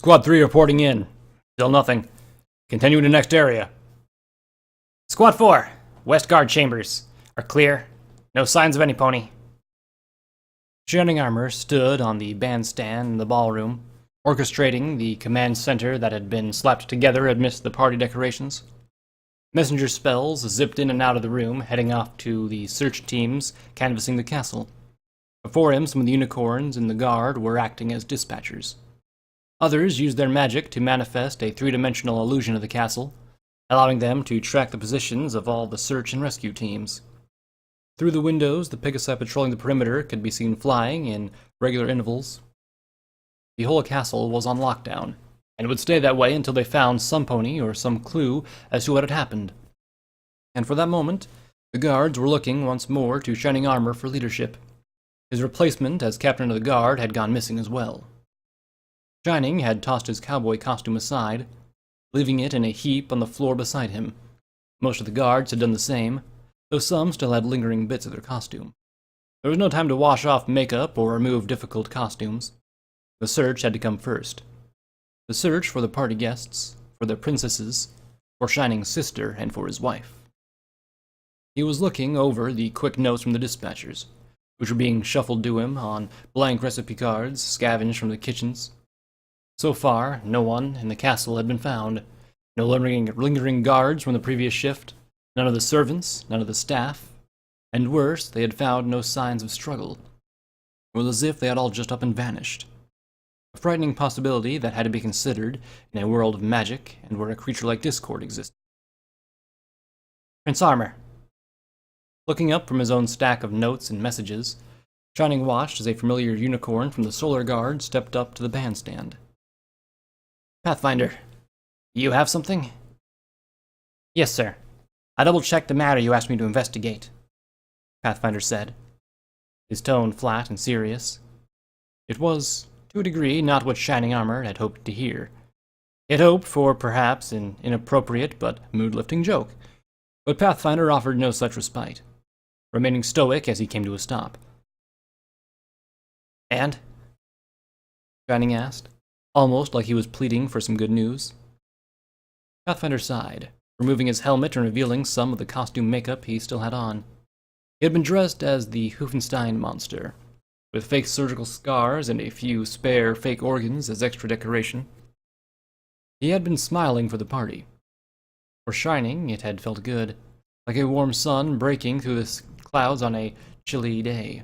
Squad 3 reporting in. Still nothing. Continue to next area. Squad 4, West Guard chambers. Are clear. No signs of any pony. Shining Armor stood on the bandstand in the ballroom, orchestrating the command center that had been slapped together amidst the party decorations. Messenger spells zipped in and out of the room, heading off to the search teams canvassing the castle. Before him, some of the unicorns in the guard were acting as dispatchers. Others used their magic to manifest a three-dimensional illusion of the castle, allowing them to track the positions of all the search and rescue teams. Through the windows, the Pegasi patrolling the perimeter could be seen flying in regular intervals. The whole castle was on lockdown, and would stay that way until they found some pony or some clue as to what had happened. And for that moment, the guards were looking once more to Shining Armor for leadership. His replacement as captain of the guard had gone missing as well. Shining had tossed his cowboy costume aside, leaving it in a heap on the floor beside him. Most of the guards had done the same, though some still had lingering bits of their costume. There was no time to wash off makeup or remove difficult costumes. The search had to come first. The search for the party guests, for the princesses, for Shining's sister, and for his wife. He was looking over the quick notes from the dispatchers, which were being shuffled to him on blank recipe cards scavenged from the kitchens. So far, no one in the castle had been found. No lingering guards from the previous shift, none of the servants, none of the staff, and worse, they had found no signs of struggle. It was as if they had all just up and vanished. A frightening possibility that had to be considered in a world of magic and where a creature like Discord existed. Prince Armor. Looking up from his own stack of notes and messages, Shining watched as a familiar unicorn from the Solar Guard stepped up to the bandstand. Pathfinder, you have something? Yes, sir. I double-checked the matter you asked me to investigate, Pathfinder said, his tone flat and serious. It was, to a degree, not what Shining Armor had hoped to hear. He had hoped for, perhaps, an inappropriate but mood-lifting joke, but Pathfinder offered no such respite, remaining stoic as he came to a stop. And? Shining asked, almost like he was pleading for some good news. Pathfinder sighed, removing his helmet and revealing some of the costume makeup he still had on. He had been dressed as the Hoofenstein monster, with fake surgical scars and a few spare fake organs as extra decoration. He had been smiling for the party. For Shining, it had felt good, like a warm sun breaking through the clouds on a chilly day.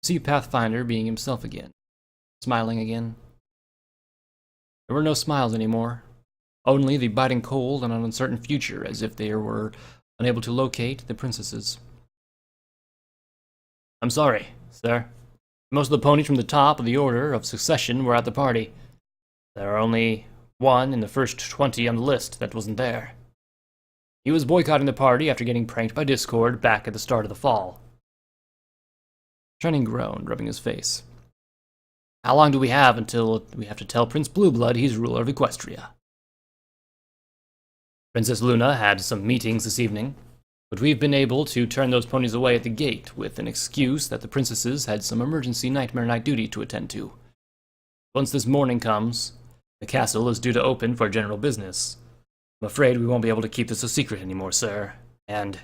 See Pathfinder being himself again, smiling again. There were no smiles anymore, only the biting cold and an uncertain future, as if they were unable to locate the princesses. I'm sorry, sir. Most of the ponies from the top of the order of succession were at the party. There are only one in the first 20 on the list that wasn't there. He was boycotting the party after getting pranked by Discord back at the start of the fall. Shining groaned, rubbing his face. How long do we have until we have to tell Prince Blueblood he's ruler of Equestria? Princess Luna had some meetings this evening, but we've been able to turn those ponies away at the gate with an excuse that the princesses had some emergency nightmare night duty to attend to. Once this morning comes, the castle is due to open for general business. I'm afraid we won't be able to keep this a secret anymore, sir, and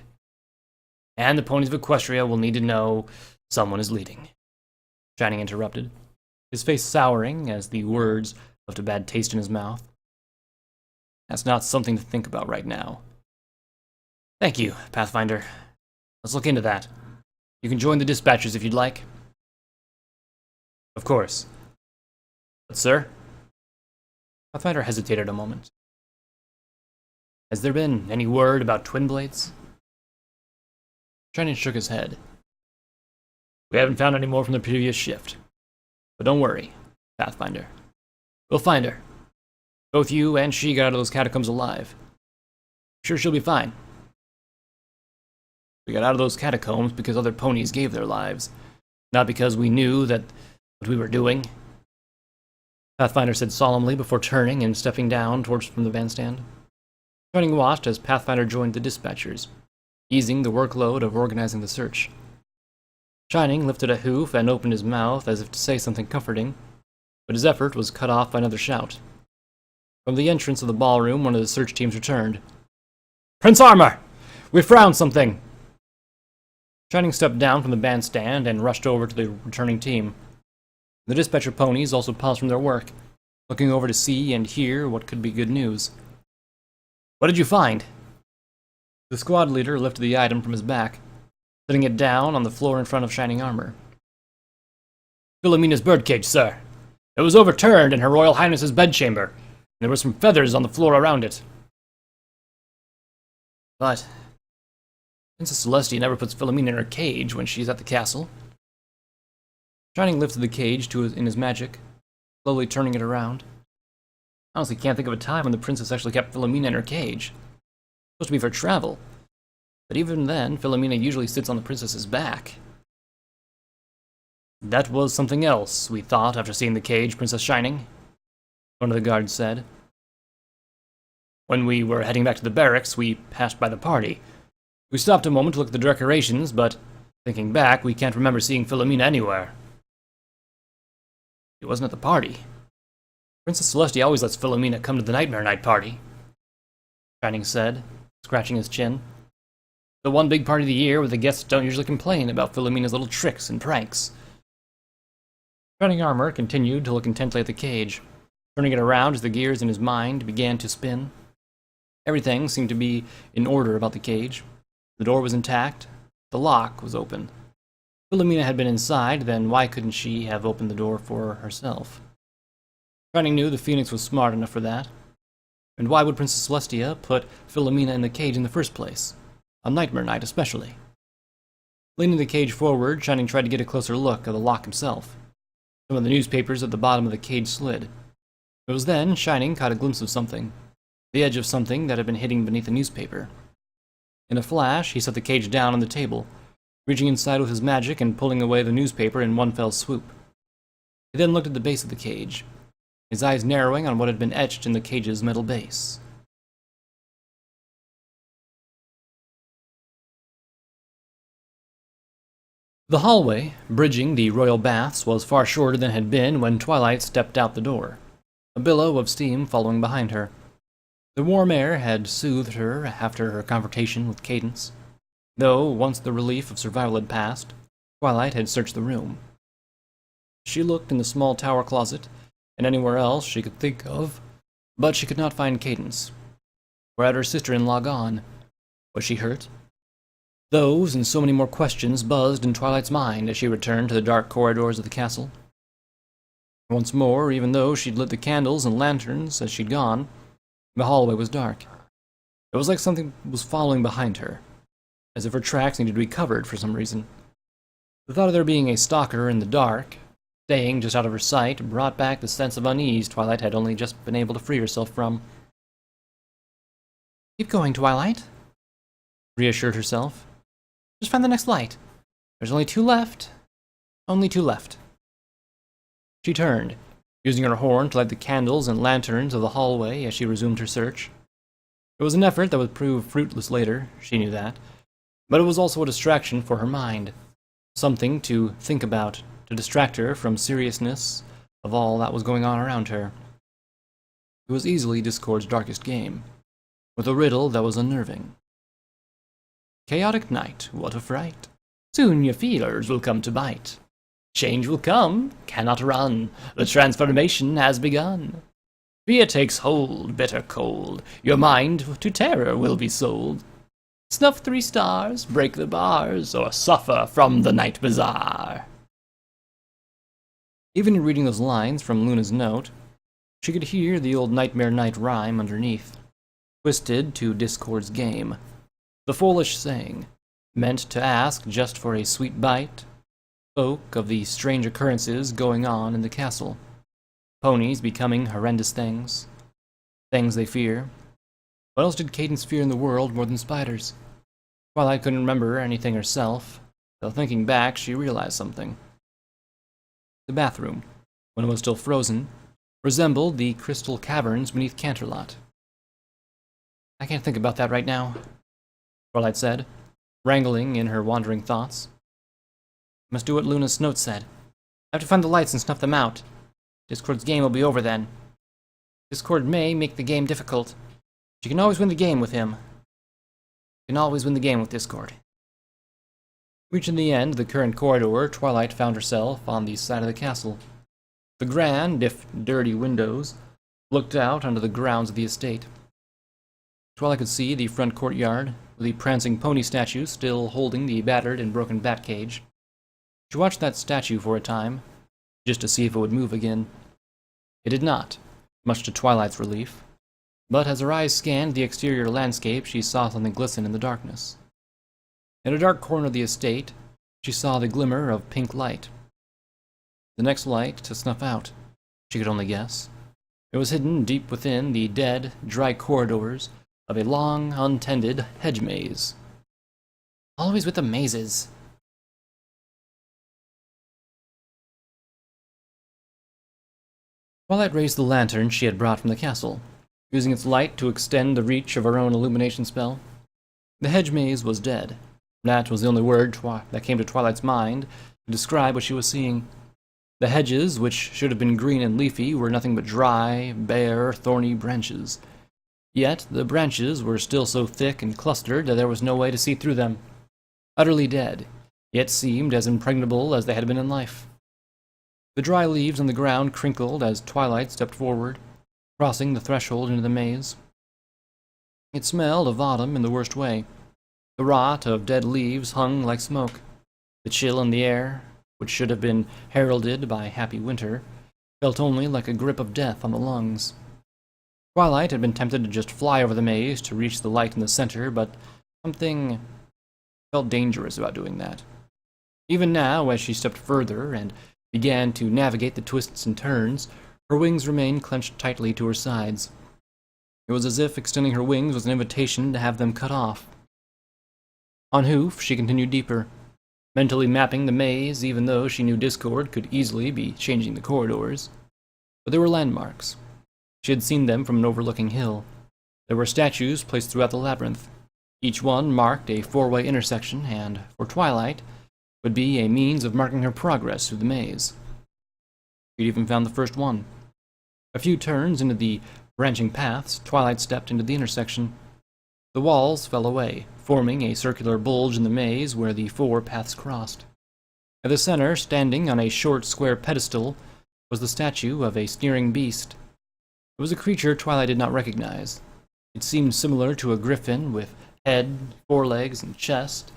the ponies of Equestria will need to know someone is leading. Shining interrupted, his face souring as the words left a bad taste in his mouth. That's not something to think about right now. Thank you, Pathfinder. Let's look into that. You can join the dispatchers if you'd like. Of course. But, sir? Pathfinder hesitated a moment. Has there been any word about twin blades? Shining shook his head. We haven't found any more from the previous shift. But don't worry, Pathfinder. We'll find her. Both you and she got out of those catacombs alive. Sure she'll be fine. We got out of those catacombs because other ponies gave their lives, not because we knew that what we were doing. Pathfinder said solemnly before turning and stepping down towards from the bandstand. Shining watched as Pathfinder joined the dispatchers, easing the workload of organizing the search. Shining lifted a hoof and opened his mouth as if to say something comforting, but his effort was cut off by another shout. From the entrance of the ballroom, one of the search teams returned. "Prince Armor! We found something!" Shining stepped down from the bandstand and rushed over to the returning team. The dispatcher ponies also paused from their work, looking over to see and hear what could be good news. "What did you find?" The squad leader lifted the item from his back, setting it down on the floor in front of Shining Armor. "Philomena's birdcage, sir. It was overturned in Her Royal Highness's bedchamber, and there were some feathers on the floor around it." "But Princess Celestia never puts Philomena in her cage when she's at the castle." Shining lifted the cage in his magic, slowly turning it around. "I honestly can't think of a time when the princess actually kept Philomena in her cage. It's supposed to be for travel, but even then, Philomena usually sits on the princess's back." "That was something else, we thought, after seeing the cage, Princess Shining," one of the guards said. "When we were heading back to the barracks, we passed by the party. We stopped a moment to look at the decorations, but thinking back, we can't remember seeing Philomena anywhere." "She wasn't at the party. Princess Celestia always lets Philomena come to the Nightmare Night party," Shining said, scratching his chin. "The one big party of the year where the guests don't usually complain about Philomena's little tricks and pranks." Shining Armor continued to look intently at the cage, turning it around as the gears in his mind began to spin. Everything seemed to be in order about the cage. The door was intact. The lock was open. Philomena had been inside, then why couldn't she have opened the door for herself? Shining knew the Phoenix was smart enough for that. And why would Princess Celestia put Philomena in the cage in the first place? On Nightmare Night especially. Leaning the cage forward, Shining tried to get a closer look at the lock himself. Some of the newspapers at the bottom of the cage slid. It was then Shining caught a glimpse of something. The edge of something that had been hidden beneath a newspaper. In a flash, he set the cage down on the table, reaching inside with his magic and pulling away the newspaper in one fell swoop. He then looked at the base of the cage, his eyes narrowing on what had been etched in the cage's metal base. The hallway, bridging the royal baths, was far shorter than it had been when Twilight stepped out the door, a billow of steam following behind her. The warm air had soothed her after her confrontation with Cadence, though once the relief of survival had passed, Twilight had searched the room. She looked in the small tower closet and anywhere else she could think of, but she could not find Cadence. Where had her sister-in-law gone? Was she hurt? Those and so many more questions buzzed in Twilight's mind as she returned to the dark corridors of the castle. Once more, even though she'd lit the candles and lanterns as she'd gone, the hallway was dark. It was like something was following behind her, as if her tracks needed to be covered for some reason. The thought of there being a stalker in the dark, staying just out of her sight, brought back the sense of unease Twilight had only just been able to free herself from. "Keep going, Twilight," reassured herself. "Just find the next light. There's only 2 left. Only 2 left." She turned, using her horn to light the candles and lanterns of the hallway as she resumed her search. It was an effort that would prove fruitless later, she knew that, but it was also a distraction for her mind, something to think about, to distract her from seriousness of all that was going on around her. It was easily Discord's darkest game, with a riddle that was unnerving. Chaotic night, what a fright. Soon your feelers will come to bite. Change will come, cannot run. The transformation has begun. Fear takes hold, bitter cold. Your mind to terror will be sold. Snuff 3 stars, break the bars, or suffer from the night bazaar. Even in reading those lines from Luna's note, she could hear the old Nightmare Night rhyme underneath, twisted to Discord's game. The foolish saying, meant to ask just for a sweet bite, spoke of the strange occurrences going on in the castle. Ponies becoming horrendous things. Things they fear. What else did Cadence fear in the world more than spiders? Twilight couldn't remember anything herself, though thinking back she realized something. The bathroom, when it was still frozen, resembled the crystal caverns beneath Canterlot. "I can't think about that right now," Twilight said, wrangling in her wandering thoughts. "I must do what Luna's note said. I have to find the lights and snuff them out. Discord's game will be over then. Discord may make the game difficult. But you can always win the game with him. You can always win the game with Discord. Reaching the end of the current corridor, Twilight found herself on the side of the castle. The grand, if dirty windows looked out onto the grounds of the estate. Twilight could see the front courtyard, with the prancing pony statue still holding the battered and broken bat cage. She watched that statue for a time, just to see if it would move again. It did not, much to Twilight's relief, but as her eyes scanned the exterior landscape, she saw something glisten in the darkness. In a dark corner of the estate, she saw the glimmer of pink light. The next light to snuff out, she could only guess. It was hidden deep within the dead, dry corridors of a long, untended hedge maze. Always with the mazes. Twilight raised the lantern she had brought from the castle, using its light to extend the reach of her own illumination spell. The hedge maze was dead. That was the only word that came to Twilight's mind to describe what she was seeing. The hedges, which should have been green and leafy, were nothing but dry, bare, thorny branches. Yet the branches were still so thick and clustered that there was no way to see through them. Utterly dead, yet seemed as impregnable as they had been in life. The dry leaves on the ground crinkled as Twilight stepped forward, crossing the threshold into the maze. It smelled of autumn in the worst way. The rot of dead leaves hung like smoke. The chill in the air, which should have been heralded by happy winter, felt only like a grip of death on the lungs. Twilight had been tempted to just fly over the maze to reach the light in the center, but something felt dangerous about doing that. Even now, as she stepped further and began to navigate the twists and turns, her wings remained clenched tightly to her sides. It was as if extending her wings was an invitation to have them cut off. On hoof, she continued deeper, mentally mapping the maze, even though she knew Discord could easily be changing the corridors. But there were landmarks. She had seen them from an overlooking hill. There were statues placed throughout the labyrinth. Each one marked a four-way intersection, and, for Twilight, would be a means of marking her progress through the maze. She'd even found the first one. A few turns into the branching paths, Twilight stepped into the intersection. The walls fell away, forming a circular bulge in the maze where the four paths crossed. At the center, standing on a short square pedestal, was the statue of a sneering beast. It was a creature Twilight did not recognize. It seemed similar to a griffin, with head, forelegs, and chest,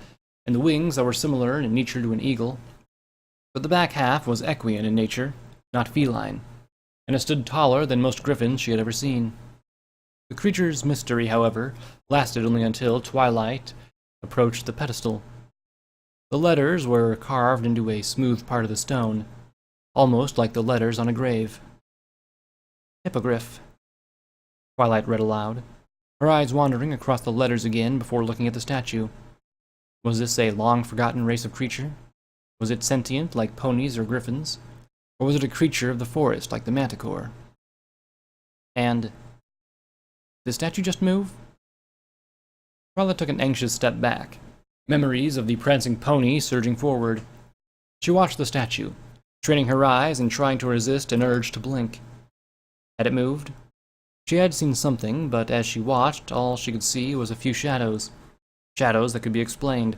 and the wings that were similar in nature to an eagle. But the back half was equine in nature, not feline, and it stood taller than most griffins she had ever seen. The creature's mystery, however, lasted only until Twilight approached the pedestal. The letters were carved into a smooth part of the stone, almost like the letters on a grave. Hippogriff, Twilight read aloud, her eyes wandering across the letters again before looking at the statue. Was this a long-forgotten race of creature? Was it sentient like ponies or griffins? Or was it a creature of the forest like the manticore? And did the statue just move? Twilight took an anxious step back, memories of the prancing pony surging forward. She watched the statue, straining her eyes and trying to resist an urge to blink. Had it moved? She had seen something, but as she watched, all she could see was a few shadows. Shadows that could be explained.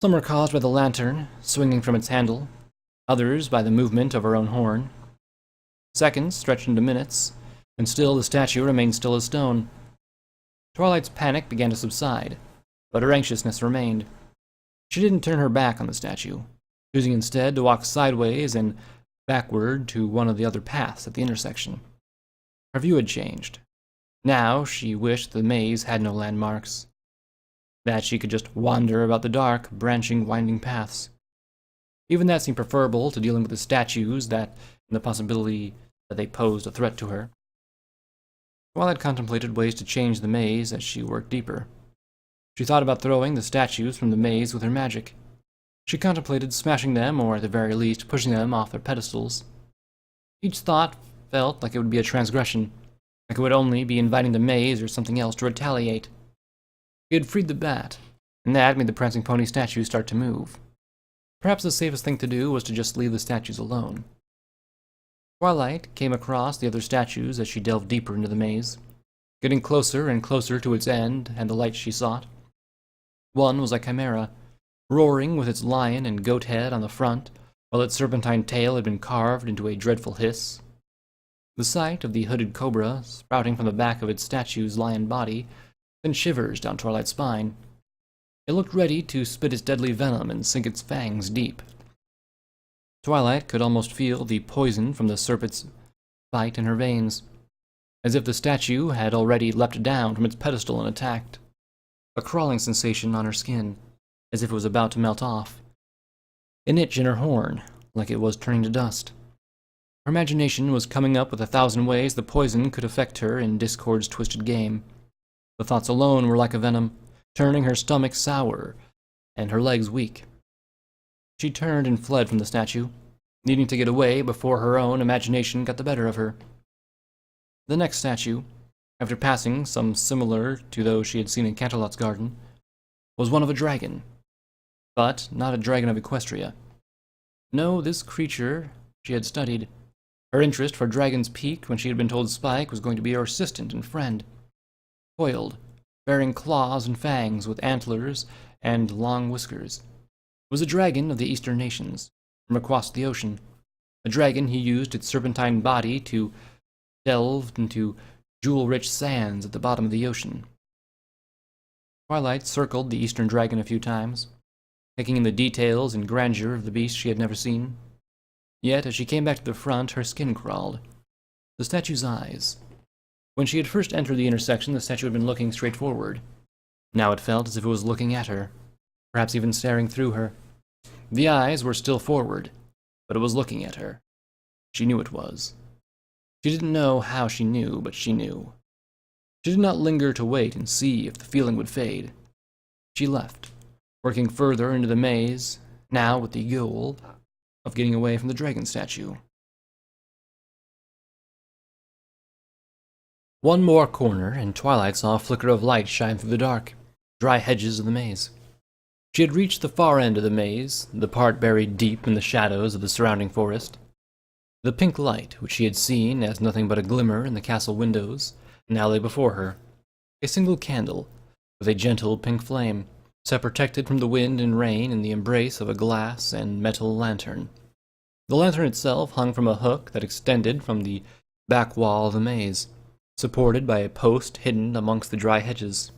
Some were caused by the lantern, swinging from its handle, others by the movement of her own horn. Seconds stretched into minutes, and still the statue remained still as stone. Twilight's panic began to subside, but her anxiousness remained. She didn't turn her back on the statue, choosing instead to walk sideways and backward to one of the other paths at the intersection. Her view had changed. Now she wished the maze had no landmarks, that she could just wander about the dark, branching, winding paths. Even that seemed preferable to dealing with the statues and the possibility that they posed a threat to her. Twilight contemplated ways to change the maze as she worked deeper. She thought about throwing the statues from the maze with her magic. She contemplated smashing them, or at the very least pushing them off their pedestals. Each thought felt like it would be a transgression, like it would only be inviting the maze or something else to retaliate. He had freed the bat, and that made the prancing pony statues start to move. Perhaps the safest thing to do was to just leave the statues alone. Twilight came across the other statues as she delved deeper into the maze, getting closer and closer to its end and the light she sought. One was a chimera, roaring with its lion and goat head on the front, while its serpentine tail had been carved into a dreadful hiss. The sight of the hooded cobra sprouting from the back of its statue's lion body sent shivers down Twilight's spine. It looked ready to spit its deadly venom and sink its fangs deep. Twilight could almost feel the poison from the serpent's bite in her veins, as if the statue had already leapt down from its pedestal and attacked. A crawling sensation on her skin, as if it was about to melt off. An itch in her horn, like it was turning to dust. Her imagination was coming up with 1,000 ways the poison could affect her in Discord's twisted game. The thoughts alone were like a venom, turning her stomach sour and her legs weak. She turned and fled from the statue, needing to get away before her own imagination got the better of her. The next statue, after passing some similar to those she had seen in Canterlot's garden, was one of a dragon, but not a dragon of Equestria. No, this creature she had studied. Her interest for dragons peaked when she had been told Spike was going to be her assistant and friend. Coiled, bearing claws and fangs with antlers and long whiskers, was a dragon of the eastern nations, from across the ocean. A dragon he used its serpentine body to delve into jewel-rich sands at the bottom of the ocean. Twilight circled the eastern dragon a few times, taking in the details and grandeur of the beast she had never seen. Yet, as she came back to the front, her skin crawled. The statue's eyes. When she had first entered the intersection, the statue had been looking straight forward. Now it felt as if it was looking at her, perhaps even staring through her. The eyes were still forward, but it was looking at her. She knew it was. She didn't know how she knew, but she knew. She did not linger to wait and see if the feeling would fade. She left, working further into the maze, now with the goal of getting away from the dragon statue. One more corner, and Twilight saw a flicker of light shine through the dark, dry hedges of the maze. She had reached the far end of the maze, the part buried deep in the shadows of the surrounding forest. The pink light, which she had seen as nothing but a glimmer in the castle windows, now lay before her, a single candle, with a gentle pink flame, set protected from the wind and rain in the embrace of a glass and metal lantern. The lantern itself hung from a hook that extended from the back wall of the maze, supported by a post hidden amongst the dry hedges.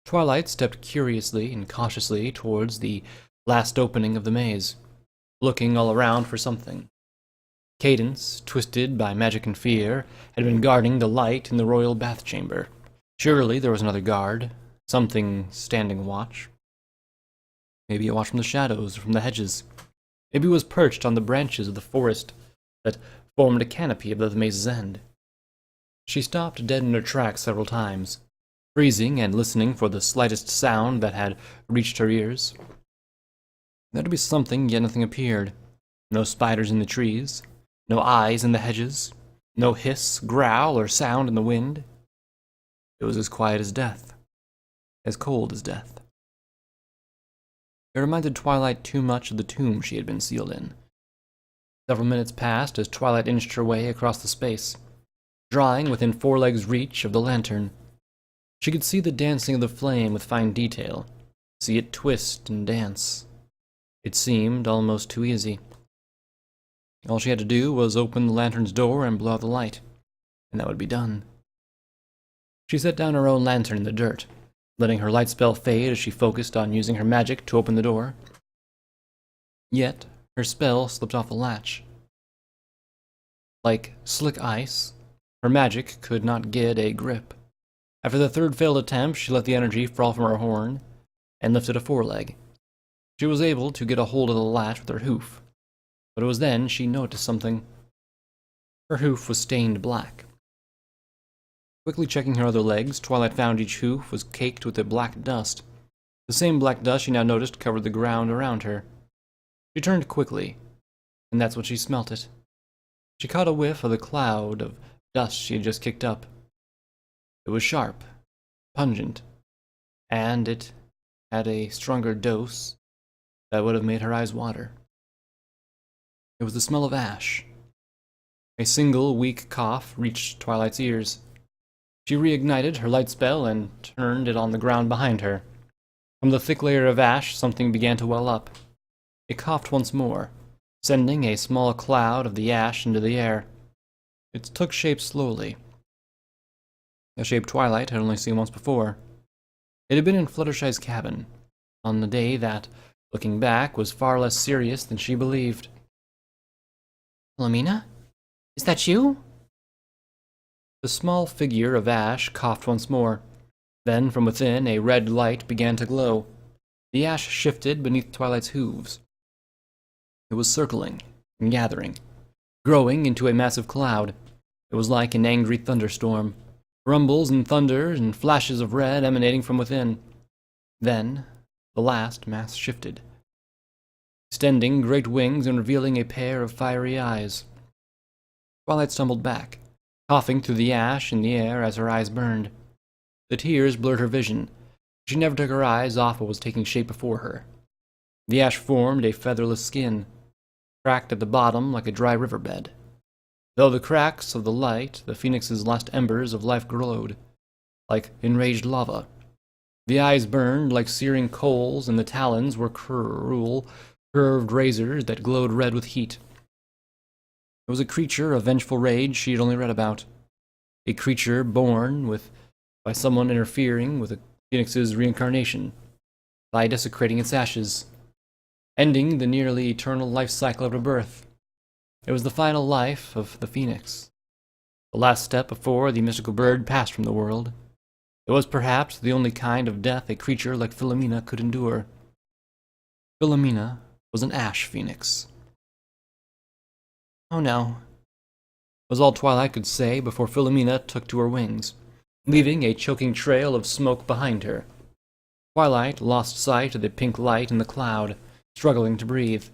Twilight stepped curiously and cautiously towards the last opening of the maze, looking all around for something. Cadence, twisted by magic and fear, had been guarding the light in the royal bath chamber. Surely there was another guard, something standing watch. Maybe it watched from the shadows or from the hedges. Maybe it was perched on the branches of the forest that formed a canopy above the maze's end. She stopped dead in her tracks several times, freezing and listening for the slightest sound that had reached her ears. There had to be something, yet nothing appeared. No spiders in the trees, no eyes in the hedges, no hiss, growl, or sound in the wind. It was as quiet as death, as cold as death. It reminded Twilight too much of the tomb she had been sealed in. Several minutes passed as Twilight inched her way across the space, drawing within 4 legs' reach of the lantern. She could see the dancing of the flame with fine detail, see it twist and dance. It seemed almost too easy. All she had to do was open the lantern's door and blow out the light, and that would be done. She set down her own lantern in the dirt, letting her light spell fade as she focused on using her magic to open the door. Yet, her spell slipped off the latch. Like slick ice, her magic could not get a grip. After the 3rd failed attempt, she let the energy fall from her horn and lifted a foreleg. She was able to get a hold of the latch with her hoof, but it was then she noticed something. Her hoof was stained black. Quickly checking her other legs, Twilight found each hoof was caked with a black dust. The same black dust she now noticed covered the ground around her. She turned quickly, and that's when she smelt it. She caught a whiff of the cloud of dust she had just kicked up. It was sharp, pungent, and it had a stronger dose that would have made her eyes water. It was the smell of ash. A single weak cough reached Twilight's ears. She reignited her light spell and turned it on the ground behind her. From the thick layer of ash, something began to well up. It coughed once more, sending a small cloud of the ash into the air. It took shape slowly, a shape Twilight had only seen once before. It had been in Fluttershy's cabin, on the day that, looking back, was far less serious than she believed. Philomena? Is that you? The small figure of ash coughed once more. Then, from within, a red light began to glow. The ash shifted beneath Twilight's hooves. It was circling and gathering, growing into a massive cloud. It was like an angry thunderstorm, rumbles and thunder and flashes of red emanating from within. Then, the last mass shifted, extending great wings and revealing a pair of fiery eyes. Twilight stumbled back, coughing through the ash in the air as her eyes burned. The tears blurred her vision. She never took her eyes off what was taking shape before her. The ash formed a featherless skin, cracked at the bottom like a dry riverbed. Though the cracks of the light, the phoenix's last embers of life glowed, like enraged lava. The eyes burned like searing coals, and the talons were cruel, curved razors that glowed red with heat. It was a creature of vengeful rage she had only read about. A creature born by someone interfering with a phoenix's reincarnation, by desecrating its ashes, ending the nearly eternal life cycle of rebirth. It was the final life of the phoenix, the last step before the mystical bird passed from the world. It was perhaps the only kind of death a creature like Philomena could endure. Philomena was an ash phoenix. Oh no, Was all Twilight could say before Philomena took to her wings, leaving a choking trail of smoke behind her. Twilight lost sight of the pink light in the cloud, struggling to breathe.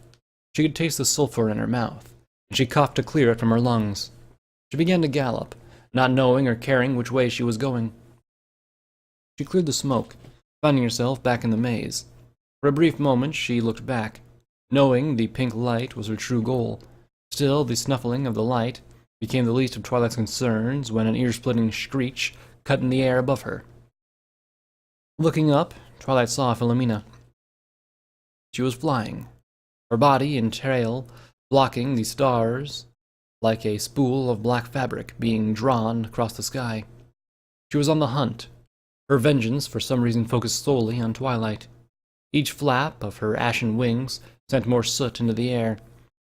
She could taste the sulfur in her mouth, and she coughed to clear it from her lungs. She began to gallop, not knowing or caring which way she was going. She cleared the smoke, finding herself back in the maze. For a brief moment she looked back, knowing the pink light was her true goal. Still, the snuffling of the light became the least of Twilight's concerns when an ear-splitting screech cut in the air above her. Looking up, Twilight saw Philomena. She was flying, her body and tail blocking the stars like a spool of black fabric being drawn across the sky. She was on the hunt, her vengeance for some reason focused solely on Twilight. Each flap of her ashen wings sent more soot into the air,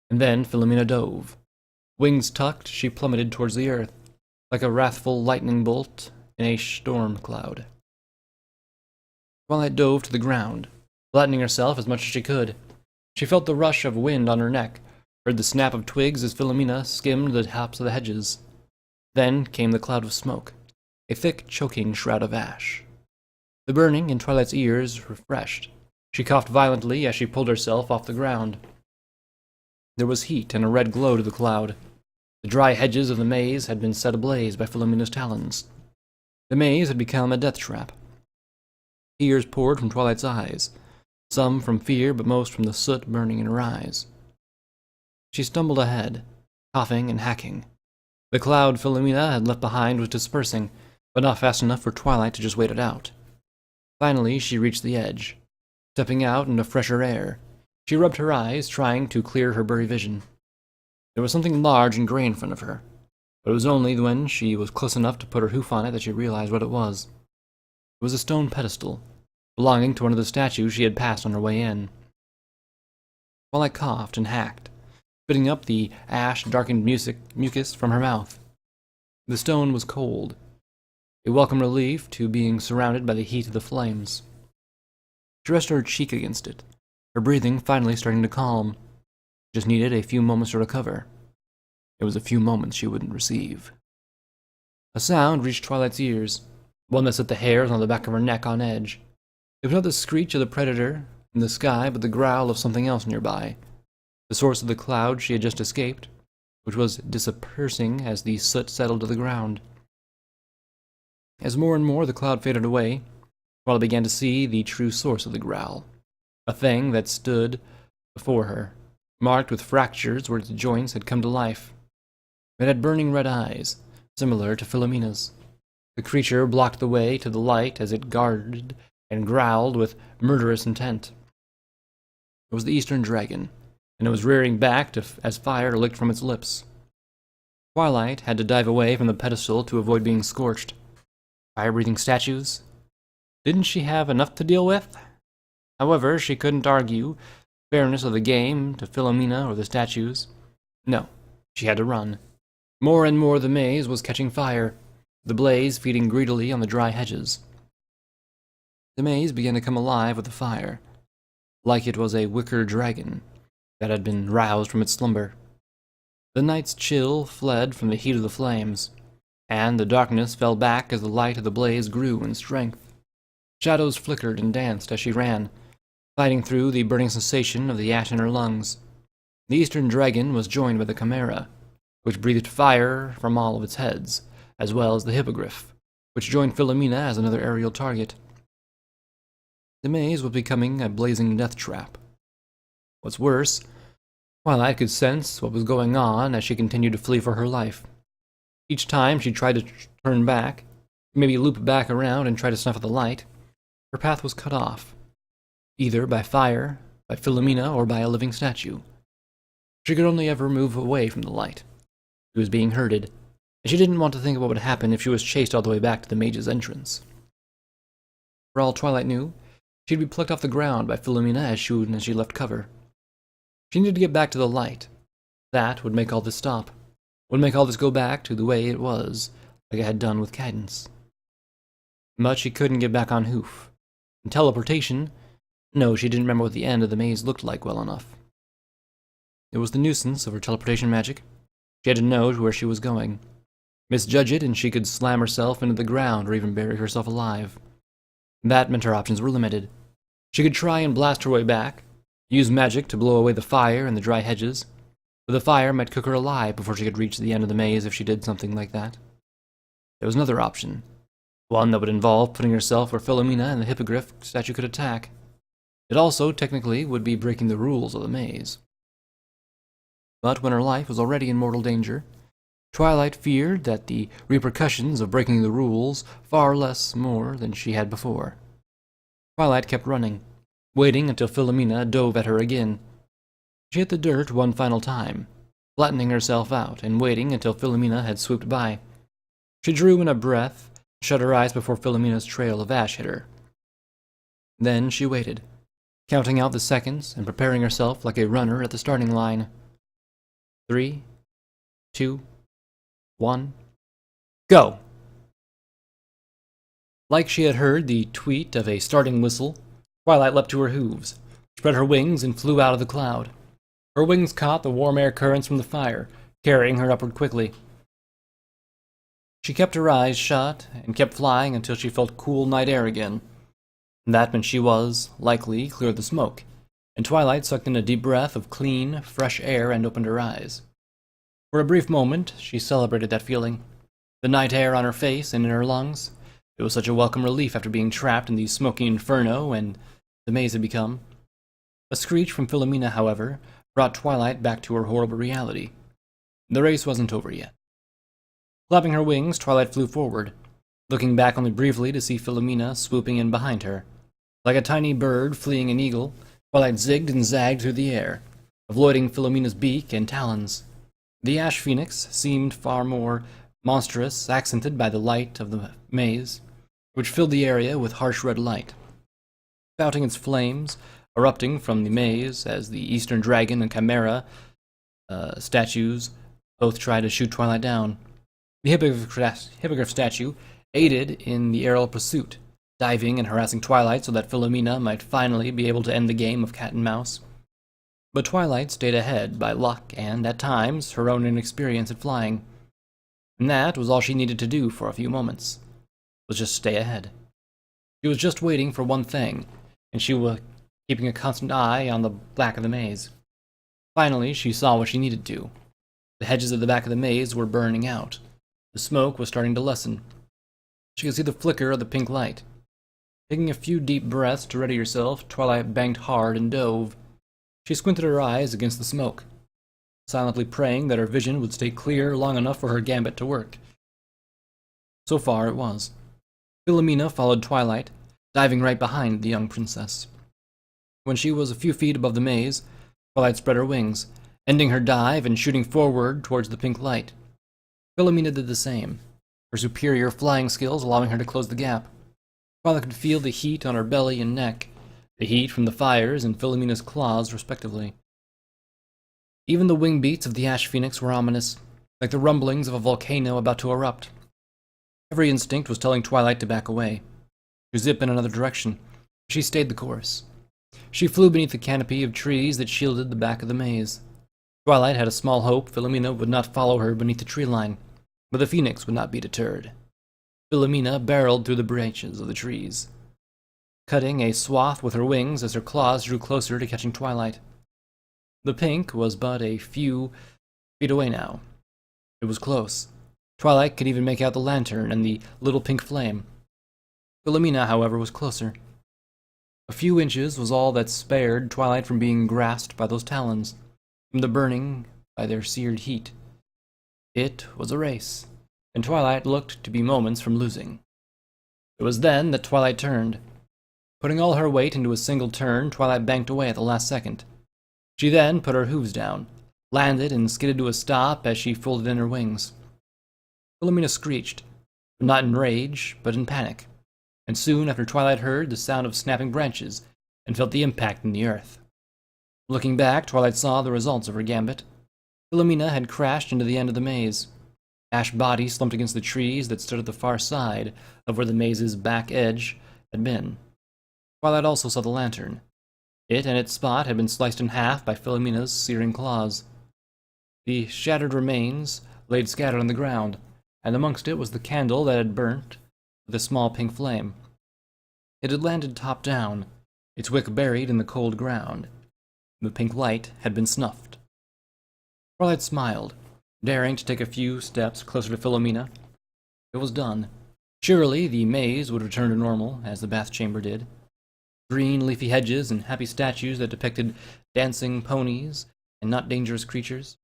and then Philomena dove. Wings tucked, she plummeted towards the earth, like a wrathful lightning bolt in a storm cloud. Twilight dove to the ground, flattening herself as much as she could. She felt the rush of wind on her neck, heard the snap of twigs as Philomena skimmed the tops of the hedges. Then came the cloud of smoke, a thick, choking shroud of ash. The burning in Twilight's ears refreshed. She coughed violently as she pulled herself off the ground. There was heat and a red glow to the cloud. The dry hedges of the maze had been set ablaze by Philomena's talons. The maze had become a death trap. Tears poured from Twilight's eyes, some from fear, but most from the soot burning in her eyes. She stumbled ahead, coughing and hacking. The cloud Philomena had left behind was dispersing, but not fast enough for Twilight to just wait it out. Finally, she reached the edge. Stepping out into fresher air, she rubbed her eyes, trying to clear her blurry vision. There was something large and gray in front of her, but it was only when she was close enough to put her hoof on it that she realized what it was. It was a stone pedestal, belonging to one of the statues she had passed on her way in. Twilight coughed and hacked, spitting up the ash-darkened mucus from her mouth. The stone was cold, a welcome relief to being surrounded by the heat of the flames. She rested her cheek against it, her breathing finally starting to calm. Just needed a few moments to recover. It was a few moments she wouldn't receive. A sound reached Twilight's ears, one that set the hairs on the back of her neck on edge. It was not the screech of the predator in the sky, but the growl of something else nearby, the source of the cloud she had just escaped, which was dispersing as the soot settled to the ground. As more and more the cloud faded away, Twilight began to see the true source of the growl, a thing that stood before her, marked with fractures where its joints had come to life. It had burning red eyes, similar to Philomena's. The creature blocked the way to the light as it guarded and growled with murderous intent. It was the Eastern Dragon, and it was rearing back as fire licked from its lips. Twilight had to dive away from the pedestal to avoid being scorched. Fire-breathing statues? Didn't she have enough to deal with? However, she couldn't argue the fairness of the game to Philomena or the statues. No, she had to run. More and more the maze was catching fire, the blaze feeding greedily on the dry hedges. The maze began to come alive with the fire, like it was a wicker dragon that had been roused from its slumber. The night's chill fled from the heat of the flames, and the darkness fell back as the light of the blaze grew in strength. Shadows flickered and danced as she ran, fighting through the burning sensation of the ash in her lungs. The Eastern Dragon was joined by the Chimera, which breathed fire from all of its heads, as well as the Hippogriff, which joined Philomena as another aerial target. The maze was becoming a blazing death trap. What's worse, Twilight could sense what was going on as she continued to flee for her life. Each time she tried to turn back, maybe loop back around and try to snuff out the light, her path was cut off, either by fire, by Philomena, or by a living statue. She could only ever move away from the light. She was being herded, and she didn't want to think of what would happen if she was chased all the way back to the mage's entrance. For all Twilight knew, she'd be plucked off the ground by Philomena as soon as she left cover. She needed to get back to the light. That would make all this stop. Would make all this go back to the way it was, like it had done with Cadence. But she couldn't get back on Hoof. And teleportation? No, she didn't remember what the end of the maze looked like well enough. It was the nuisance of her teleportation magic. She had to know where she was going. Misjudge it, and she could slam herself into the ground or even bury herself alive. That meant her options were limited. She could try and blast her way back, use magic to blow away the fire and the dry hedges, but the fire might cook her alive before she could reach the end of the maze if she did something like that. There was another option, one that would involve putting herself where Philomena and the Hippogriff statue could attack. It also, technically, would be breaking the rules of the maze. But when her life was already in mortal danger, Twilight feared that the repercussions of breaking the rules far less more than she had before. Twilight kept running, waiting until Philomena dove at her again. She hit the dirt one final time, flattening herself out and waiting until Philomena had swooped by. She drew in a breath, shut her eyes before Philomena's trail of ash hit her. Then she waited, counting out the seconds and preparing herself like a runner at the starting line. 3, 2, 1, go! Like she had heard the tweet of a starting whistle, Twilight leapt to her hooves, spread her wings, and flew out of the cloud. Her wings caught the warm air currents from the fire, carrying her upward quickly. She kept her eyes shut and kept flying until she felt cool night air again. That meant she was, likely, clear of the smoke, and Twilight sucked in a deep breath of clean, fresh air and opened her eyes. For a brief moment, she celebrated that feeling. The night air on her face and in her lungs. It was such a welcome relief after being trapped in the smoky inferno and the maze had become. A screech from Philomena, however, brought Twilight back to her horrible reality. The race wasn't over yet. Flapping her wings, Twilight flew forward, looking back only briefly to see Philomena swooping in behind her. Like a tiny bird fleeing an eagle, Twilight zigged and zagged through the air, avoiding Philomena's beak and talons. The ash phoenix seemed far more monstrous, accented by the light of the maze, which filled the area with harsh red light. Spouting its flames, erupting from the maze as the Eastern Dragon and Chimera statues both tried to shoot Twilight down. The Hippogriff statue aided in the aerial pursuit, diving and harassing Twilight so that Philomena might finally be able to end the game of cat and mouse. But Twilight stayed ahead by luck and, at times, her own inexperience at flying. And that was all she needed to do for a few moments, was just stay ahead. She was just waiting for one thing, and she was keeping a constant eye on the back of the maze. Finally, she saw what she needed to. The hedges at the back of the maze were burning out. The smoke was starting to lessen. She could see the flicker of the pink light. Taking a few deep breaths to ready herself, Twilight banked hard and dove. She squinted her eyes against the smoke. silently praying that her vision would stay clear long enough for her gambit to work. So far, it was. Philomena followed Twilight, diving right behind the young princess. When she was a few feet above the maze, Twilight spread her wings, ending her dive and shooting forward towards the pink light. Philomena did the same, her superior flying skills allowing her to close the gap. Twilight could feel the heat on her belly and neck, the heat from the fires and Philomena's claws, respectively. Even the wing beats of the Ash Phoenix were ominous, like the rumblings of a volcano about to erupt. Every instinct was telling Twilight to back away, to zip in another direction. She stayed the course. She flew beneath the canopy of trees that shielded the back of the maze. Twilight had a small hope Philomena would not follow her beneath the tree line, but the Phoenix would not be deterred. Philomena barreled through the branches of the trees, cutting a swath with her wings as her claws drew closer to catching Twilight. The pink was but a few feet away now. It was close. Twilight could even make out the lantern and the little pink flame. Philomena, however, was closer. A few inches was all that spared Twilight from being grasped by those talons, from the burning by their seared heat. It was a race, and Twilight looked to be moments from losing. It was then that Twilight turned. Putting all her weight into a single turn, Twilight banked away at the last second. She then put her hooves down, landed, and skidded to a stop as she folded in her wings. Philomena screeched, not in rage, but in panic, and soon after Twilight heard the sound of snapping branches and felt the impact in the earth. Looking back, Twilight saw the results of her gambit. Philomena had crashed into the end of the maze. Ash body slumped against the trees that stood at the far side of where the maze's back edge had been. Twilight also saw the lantern. It and its spot had been sliced in half by Philomena's searing claws. The shattered remains laid scattered on the ground, and amongst it was the candle that had burnt with a small pink flame. It had landed top down, its wick buried in the cold ground. The pink light had been snuffed. Twilight smiled, daring to take a few steps closer to Philomena. It was done. Surely the maze would return to normal, as the bath chamber did. Green leafy hedges and happy statues that depicted dancing ponies and not dangerous creatures.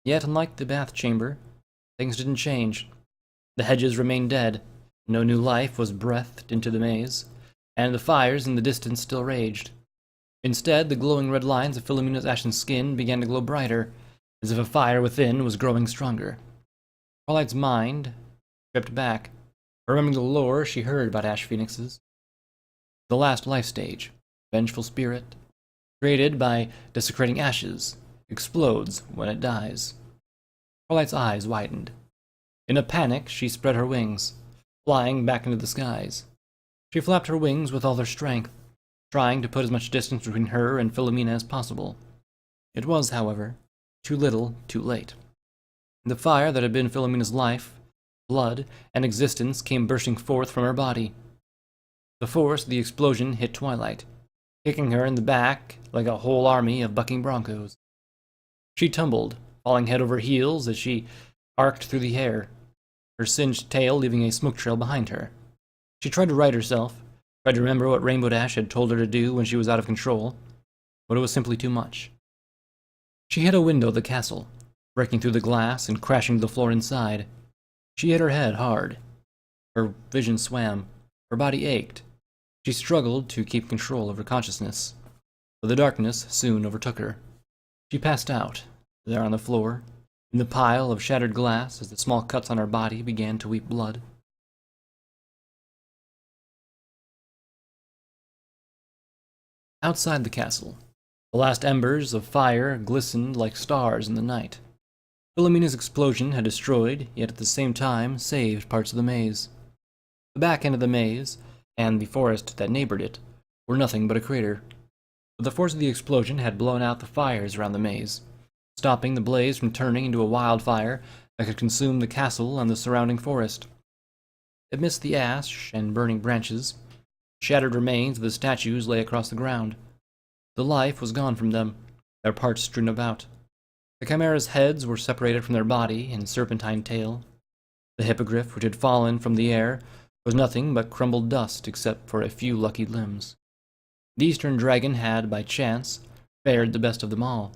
Yet, unlike the bath chamber, things didn't change. The hedges remained dead, no new life was breathed into the maze, and the fires in the distance still raged. Instead, the glowing red lines of Philomena's ashen skin began to glow brighter, as if a fire within was growing stronger. Twilight's mind tripped back, remembering the lore she heard about ash phoenixes. The last life stage, vengeful spirit, created by desecrating ashes, explodes when it dies. Twilight's eyes widened. In a panic, she spread her wings, flying back into the skies. She flapped her wings with all her strength, trying to put as much distance between her and Philomena as possible. It was, however, too little, too late. The fire that had been Philomena's life, blood, and existence came bursting forth from her body. The force of the explosion hit Twilight, kicking her in the back like a whole army of bucking broncos. She tumbled, falling head over heels as she arced through the air, her singed tail leaving a smoke trail behind her. She tried to right herself, tried to remember what Rainbow Dash had told her to do when she was out of control, but it was simply too much. She hit a window of the castle, breaking through the glass and crashing to the floor inside. She hit her head hard. Her vision swam. Her body ached. She struggled to keep control of her consciousness, but the darkness soon overtook her. She passed out, there on the floor, in the pile of shattered glass as the small cuts on her body began to weep blood. Outside the castle, the last embers of fire glistened like stars in the night. Philomena's explosion had destroyed, yet at the same time saved parts of the maze. The back end of the maze, and the forest that neighbored it, were nothing but a crater. But the force of the explosion had blown out the fires around the maze, stopping the blaze from turning into a wildfire that could consume the castle and the surrounding forest. Amidst the ash and burning branches, shattered remains of the statues lay across the ground. The life was gone from them, their parts strewn about. The chimera's heads were separated from their body and serpentine tail. The hippogriff, which had fallen from the air, was nothing but crumbled dust except for a few lucky limbs. The Eastern dragon had, by chance, fared the best of them all.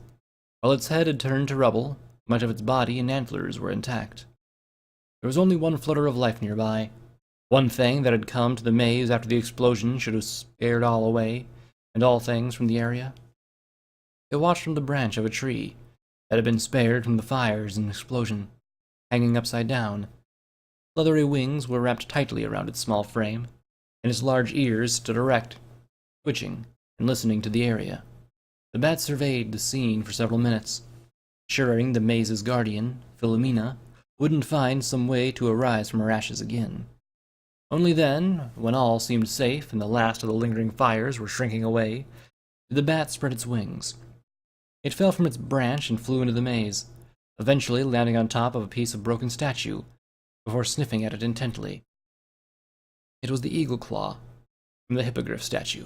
While its head had turned to rubble, much of its body and antlers were intact. There was only one flutter of life nearby, one thing that had come to the maze after the explosion should have scared all away, and all things from the area. It watched from the branch of a tree that had been spared from the fires and explosion, hanging upside down. Leathery wings were wrapped tightly around its small frame, and its large ears stood erect, twitching and listening to the area. The bat surveyed the scene for several minutes, assuring the maze's guardian, Philomena, wouldn't find some way to arise from her ashes again. Only then, when all seemed safe and the last of the lingering fires were shrinking away, did the bat spread its wings. It fell from its branch and flew into the maze, eventually landing on top of a piece of broken statue, before sniffing at it intently. It was the eagle claw from the hippogriff statue.